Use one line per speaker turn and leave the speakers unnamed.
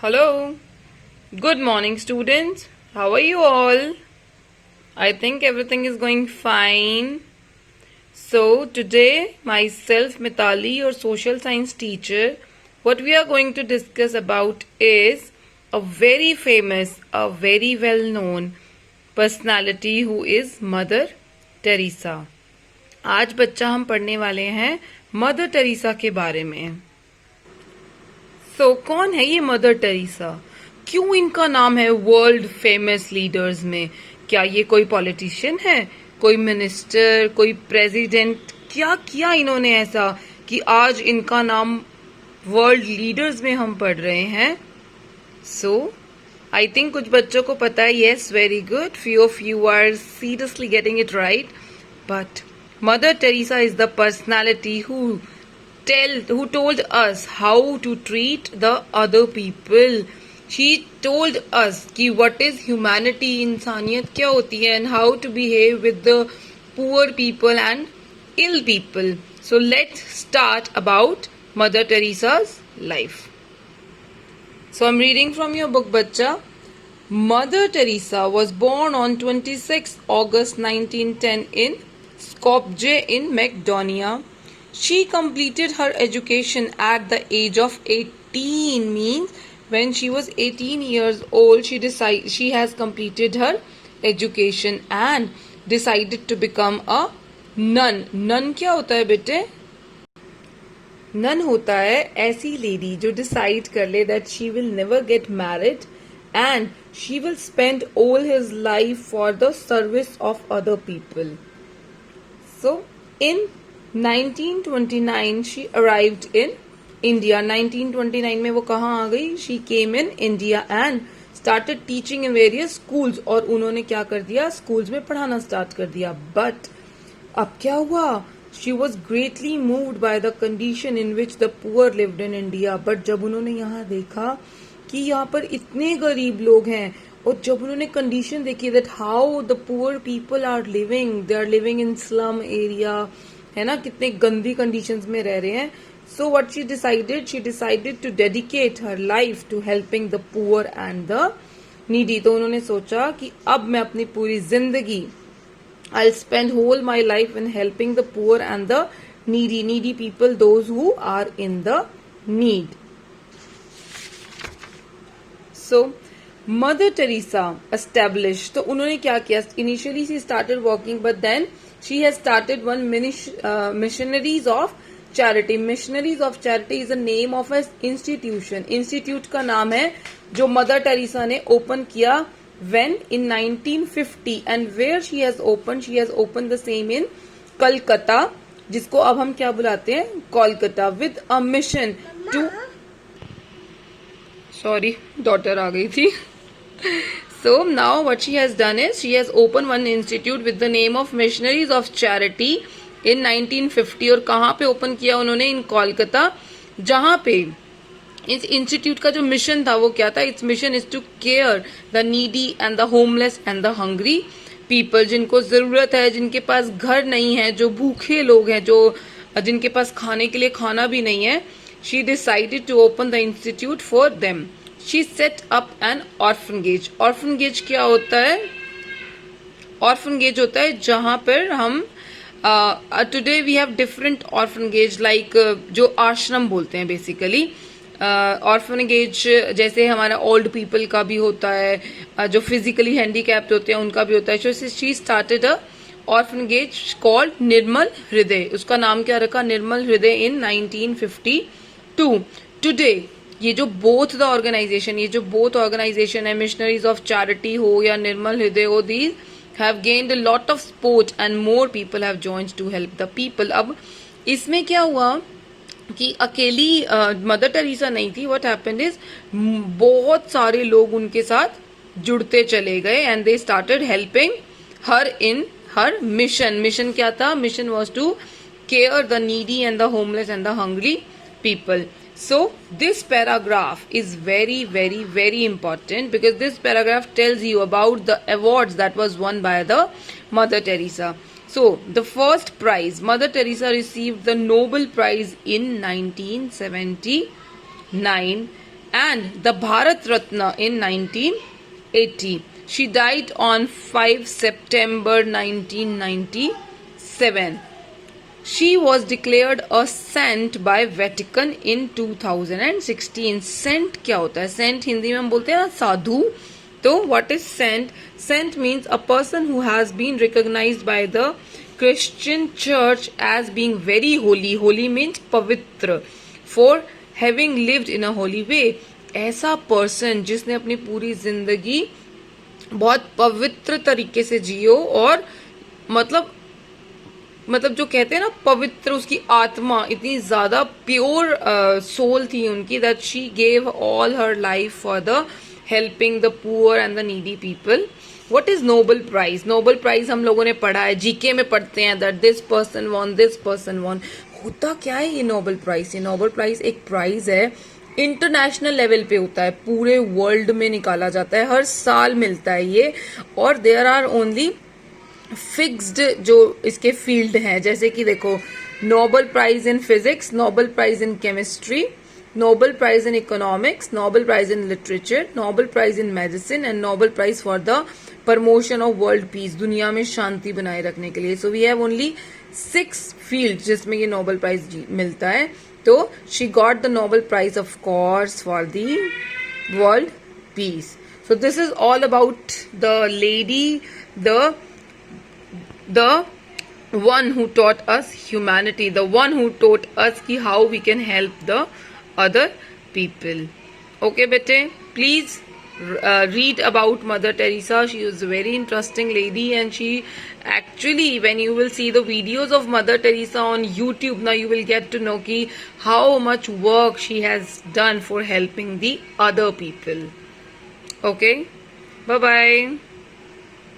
Hello. Good morning, students. How are you all? I think everything is going fine. So, today, myself, Mitali, your social science teacher, what we are going to discuss about is a very famous, a very well known personality who is Mother Teresa. आज बच्चा हम पढ़ने वाले हैं mother Teresa के बारे में. कौन है ये मदर टेरेसा? क्यों इनका नाम है वर्ल्ड फेमस लीडर्स में? क्या ये कोई पॉलिटिशियन है, कोई मिनिस्टर, कोई प्रेसिडेंट? क्या किया इन्होंने ऐसा कि आज इनका नाम वर्ल्ड लीडर्स में हम पढ़ रहे हैं? आई थिंक कुछ बच्चों को पता है. Yes, very good. Few of you are seriously getting it right. But Mother Teresa is the personality who told us how to treat the other people. She told us कि what is humanity, इंसानियत क्या होती है, and how to behave with the poor people and ill people. So let's start about Mother Teresa's life. So I'm reading from your book, बच्चा. Mother Teresa was born on 26 August 1910 in Skopje in Macedonia. She completed her education at the age of 18, means when she was 18 years old, she has completed her education and decided to become a nun. Nun क्या होता है बेटे? Nun होता है ऐसी lady जो decide कर ले that she will never get married and she will spend all his life for the service of other people. So, in 1929, she arrived in India. 1929 में वो कहाँ आ गई? She came in India and started teaching in various schools. और उन्होंने क्या कर दिया? Schools में पढ़ाना start कर दिया. But अब क्या हुआ? She was greatly moved by the condition in which the poor lived in India. But जब उन्होंने यहाँ देखा कि यहाँ पर इतने गरीब लोग हैं और जब उन्होंने कंडीशन देखी that how the poor people are living, they are living in slum area, है ना, कितने गंदी कंडीशंस में रह रहे हैं. So what she decided to dedicate her life to helping the poor and the needy. तो उन्होंने सोचा कि अब मैं अपनी पूरी जिंदगी I spend whole my life in helping the poor and the needy people, those who are in the need. So Mother Teresa established. तो उन्होंने क्या किया? Initially she started working, but then she has started one missionaries of charity. Missionaries of charity is the name of an institution. Institute का नाम है जो Mother Teresa ने open किया when in 1950, and where she has opened the same in Kolkata, जिसको अब हम क्या बुलाते हैं? Kolkata, with a mission to. Sorry, daughter आ गई थी. So now what she has done is she has opened one institute with the name of Missionaries of Charity in 1950. और कहाँ पे ओपन किया उन्होंने? इन कोलकाता, जहाँ पे इस इंस्टीट्यूट का जो मिशन था वो क्या था? Its mission is to care the needy and the homeless and the hungry people. जिनको जरूरत है, जिनके पास घर नहीं है, जो भूखे लोग हैं, जो जिनके पास खाने के लिए खाना भी नहीं है. She decided to open the institute for them. She set up an orphanage. Orphanage क्या होता है? Orphanage होता है जहाँ पर हम today we have different orphanage like जो आश्रम बोलते हैं basically. Orphanage जैसे हमारा old people का भी होता है, जो physically handicapped होते हैं उनका भी होता है. So she started a orphanage called निर्मल हृदय. उसका नाम क्या रखा? निर्मल हृदय in 1952. Today ये जो बोथ ऑर्गेनाइजेशन है, मिशनरीज ऑफ चैरिटी हो या निर्मल हृदय हो, these have gained a lot of support and more people have joined to help the people. अब इसमें क्या हुआ कि अकेली मदर टेरेसा नहीं थी. व्हाट हैपेंड इज बहुत सारे लोग उनके साथ जुड़ते चले गए and they started helping her in her mission. Mission क्या था? Mission was to care the needy and the homeless and the hungry people. So this paragraph is very, very, very important because this paragraph tells you about the awards that was won by the Mother Teresa. So the first prize, Mother Teresa received the Nobel Prize in 1979 and the Bharat Ratna in 1980. She died on 5 September 1997. She was declared a saint by Vatican in 2016. Saint क्या होता है? Saint Hindi में हम बोलते हैं ना साधु. तो what is saint? Saint means a person who has been recognized by the Christian Church as being very holy. Holy means पवित्र. For having lived in a holy way. ऐसा person जिसने अपनी पूरी जिंदगी बहुत पवित्र तरीके से जियो और मतलब जो कहते हैं ना पवित्र, उसकी आत्मा इतनी ज्यादा प्योर सोल थी उनकी that she gave all her life for the helping the poor and the needy people. What is Nobel prize? Nobel prize हम लोगों ने पढ़ा है, जीके में पढ़ते हैं that this person won, this person won. होता क्या है ये नोबेल प्राइज? ये नोबेल प्राइज एक प्राइज है, इंटरनेशनल लेवल पे होता है, पूरे वर्ल्ड में निकाला जाता है, हर साल मिलता है ये. और देयर आर ओनली फिक्स्ड जो इसके फील्ड हैं, जैसे कि देखो Nobel prize in physics, Nobel prize in chemistry, Nobel prize in economics, Nobel prize in literature, Nobel prize in medicine and Nobel prize for the promotion of world peace, दुनिया में शांति बनाए रखने के लिए. So we have only 6 field जिसमें ये Nobel prize मिलता है. तो she got the Nobel prize of course for the world peace. So this is all about the lady, the one who taught us humanity, the one who taught us ki how we can help the other people. Okay bete, please read about Mother Teresa. She was a very interesting lady, and she actually, when you will see the videos of Mother Teresa on YouTube, now you will get to know ki how much work she has done for helping the other people. Okay, bye bye.